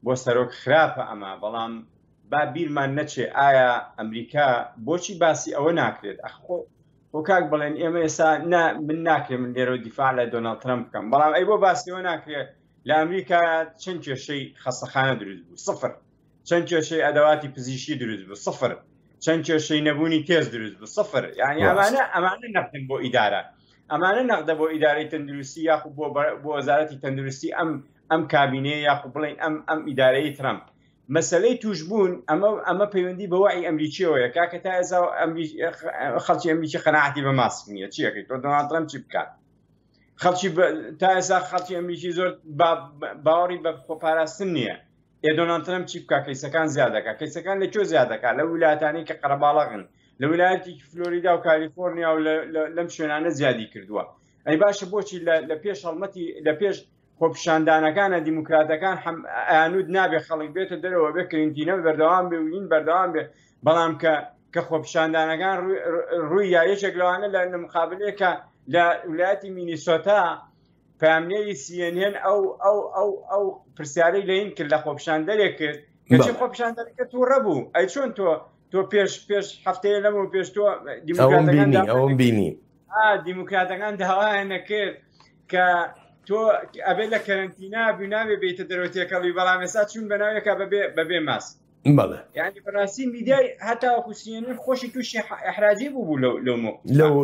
C: بۆ سەرۆک خراپە ئەمە بەڵام با بیرمان نەچێ ئایا ئەمریکا بۆچی باسی ئەوە ناکرێت بۆ کاک بڵێن ئێمە ئێستا من ناکرێت من لێرە دیفاع لە دۆناڵد ترامپ بکەم بەڵام ئەی بۆ باسیەوە ناکرێت لە ئەمریکا چەند کێشەی خەستەخانە دروست بوو سفر چەند کێشەی ئەدەواتی پزیشکی دروست بوو سفر چەند کێشەی نەبوونی تێز دروست بوو سفر یعنی ئەمانە نەقدن بۆ ئیدارە ئەمانە نەقدە بۆ ئیدارەی تەندروستی یاخود بۆ وەزارەتی تەندروستی ئەم کابینەیە یاخود بڵێن ئەم ئیدارەی ترامپ مەسەلەی توشبوون ئەمە پەیوەندی بە وای ئەمریکیەوەیە کاکە تا ئێستا خەڵکی ئەمریکی قەناعەتی بە ماسک نییە چیەکەی تۆ دۆناڵد ترامپ چی بکات خەڵکی تا ئێستا خەڵکی ئەمریکی زۆر باوەڕی بە خۆپاراستن نییە دۆناڵد ترامپ چی بکات کەیسەکان زیاد دەکات کەیسەکان لەکوێ زیاد دەکات لە ویلایەتانی کە قەرەباڵغن لە ویلایەتی فلۆریدا و کالیفۆرنیا و لەم شوێنانە زیادی کردووە ئەی باشە بۆچی لە پێش هەڵمەتی لە پێش خۆپیشاندانەکانە دیموکراتەکان ئەیانود نابێ خەڵک بێتە دەرەوە بێ کلینتینە بەردەوام بێ وین بەردەوام بێ بەڵام کە خۆپیشاندانەکان ڕووی یا یەکێک لەوانە لە مقابلەیەکە لە ویلایەتی مینیسۆتا پامنێری CNN ئەو پرسیارەی لەین کرد لە خۆپیشاندەرێک کرد کەچی خۆپیشاندەرەکە توو ڕەبوو ئەی چۆن تۆ پێش هەفتەیە لەمە پێش تۆ دیموکراتەکان داوایان نەکرد کە تۆ ئەبێت لە کەرنتینا بوو نابێ بێتە دەرەوە تێکەڵی بەڵام ێستا چون بەناوێکە بەبێ ماست یعنی بەڕاستی میدیای هەتا کوسیێنن خۆشی تووشی ئەحراجی بوو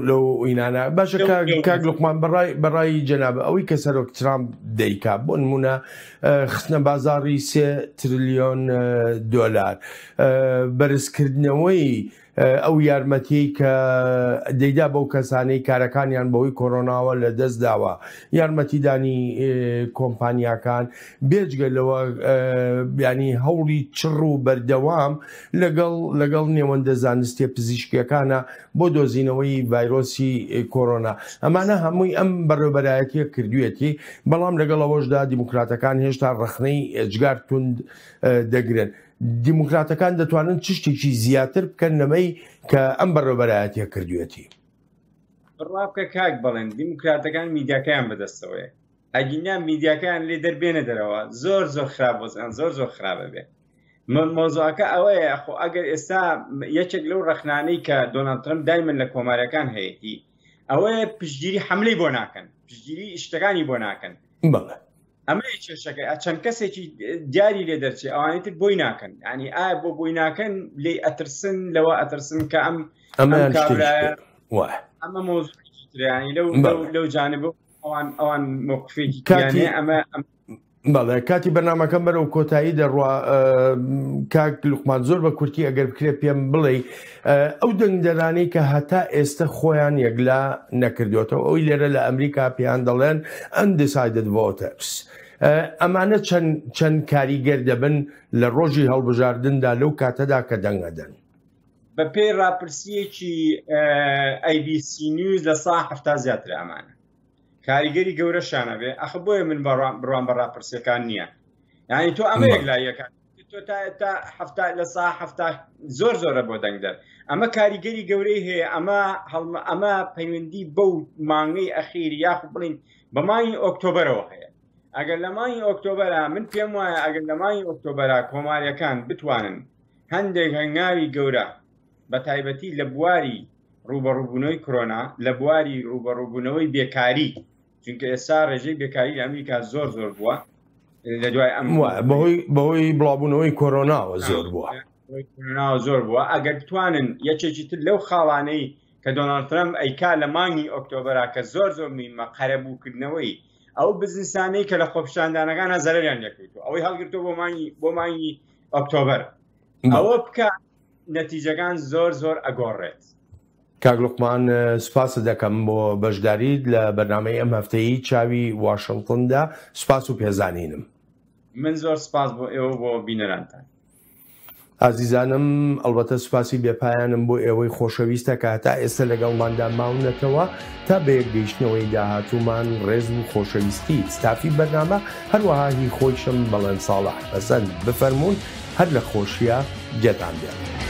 A: لەو ئینانە باشە کاک لوقمان بەڕای جەنابە ئەوەی کە سەرۆک ترامپ دەیکا بۆ نمونە خستنە بازاڕی 3 تریلیۆن دۆلار بەرزکردنەوەی ئەو یارمەتی کە دەیدا بەو کەسانەی کارەکانیان بەوەی کۆرۆناوە لە دەست داوە یارمەتیدانی کۆمپانیاکان بێجگە لەوە ینی هەوڵی چڕ و بەردەوام لەگەڵ نێوەندە زانستیە پزیشکیەکانە بۆ دۆزینەوەی ڤایرۆسی کۆرۆنا ئەمانە هەمووی ئەم بەڕێوەبەرایەتیە کردوێتی بەڵام لەگەڵ ئەوەشدا دیموکراتەکان هێشتا ڕخنەی ئەجگار توند دەگرن دیموکراتەکان دەتوانن چ شتێکی زیاتر بکەن لەمەی کە ئەم بەڕێوەبەرایەتیە کردوێتی
C: بڕابکە کاک بڵێن دیموکراتەکان میدیاکەیان بەدەستەوەی ئەگینیان میدیاکەیان لێ دەربێنە دەرەوە زۆر خراپ بۆزیان زۆر خراپە بێ مۆزوعەکە ئەوەیە خۆ ئەگەر ئێستا یەکێک لەو ڕەخنانەی کە دۆناڵد ترامپ دایمەن لە کۆماریەکان هەیەی ئەوەیە پشتگیری حملەی بۆ ناکەن پشتگیری شتەکانی بۆ ناکەن ئەمە کێشەکە چەند کەسێکی دیاری لێ دەرچێت ئەوانەی تر بۆی ناکەن ینی ئایا بۆ بۆی ناکەن لێ ئەترسن لەوە ئەترسن کە ئەمە مۆزوعی ترانی لەو جانبە ئەوان موقفێکی ئەمە
A: بەڵێ کاتی بەرنامەکەم بەرەو کۆتایی دەڕوا کاک لوقمان زۆر بە کورتی ئەگەر بکرێ پێم بڵێ ئەو دەنگدەرانەی کە هەتا ئێستا خۆیان یەکلا نەکردوێتەوە ئەوی لێرە لە ئەمریکا پێیان دەڵێن undecided voters ئەمانە چەند کاریگەر دەبن لە ڕۆژی هەڵبژاردندا لەو کاتەدا کە دەنگەدەن
C: بە پێی ڕاپرسیەکی ABC News لە سا 70 زیاتر ئەمانە کاریگەری گەورەشانە بێ ئەخە بۆیە من بڕوان بە ڕاپرسیەکان نییە یعنی تۆ ئەمە یەکلایەکان تۆ تا لە سا 70 زۆرە بۆ دەنگدەر ئەمە کاریگەری گەورەی هەیە ئەمە پەیوەندی بەو مانگەی ئەخیری یاخو بڵین بە مانگی ئۆکتۆبەرەوە هەیە ئەگەر لە مانگی ئۆکتۆبەرە من پێم وایە ئەگەر لە مانگی ئۆکتۆبەرە کۆماریەکان بتوانن هەندێک هەنگاوی گەورە بە تایبەتی لە بواری ڕوبەڕووبوونەوەی کۆرۆنا لە بواری ڕوبەڕووبوونەوەی بێکاری چونکە ئێستا ڕێژەی بێکاری لە ئەمریکا زۆر بووە لە دوای ئەم
A: بەهۆی بڵاوبوونەوەی کۆرۆناوە
C: زۆر بووە ئەگەر بتوانن یەکێکی تر لەو خاڵانەی کە دۆناڵد ترامپ ئەیکا لە مانگی ئۆکتۆبەرا کە زۆر میمە قەرەبووکردنەوەی ئەو بزنسانەی کە لە خۆپیشاندانەکان زەرەریان دەکەوێتەوە ئەوەی هەڵگرتووە بۆ مانگی ئۆکتۆبەر ئەوە بکە نەتیجەکان زۆر ئەگۆڕێت
A: کاک لوقمان سوپاسە دەکەم بۆ بەشداریت لە بەرنامەی ئەم هەفتەیی چاوی واشنگتندا سوپاس و پێزانینم
C: من زۆر سپاس بۆ ئێوە بۆ بینەرانتان
A: ئازیزانم ئەلبەتە سوپاسی بێپایانم بۆ ئێوەی خۆشەویستە کە هەتا ئێستا لەگەڵماندا ماونەتەوە تا بەیەکگەیشتنەوەی داهاتوومان ڕێز و خۆشەویستی ستافی بەرنامە هەروەها هی خۆیشم بەڵێن ساڵح بەسەند بفەرمونون هەر لە خۆشیە جێتان بێت.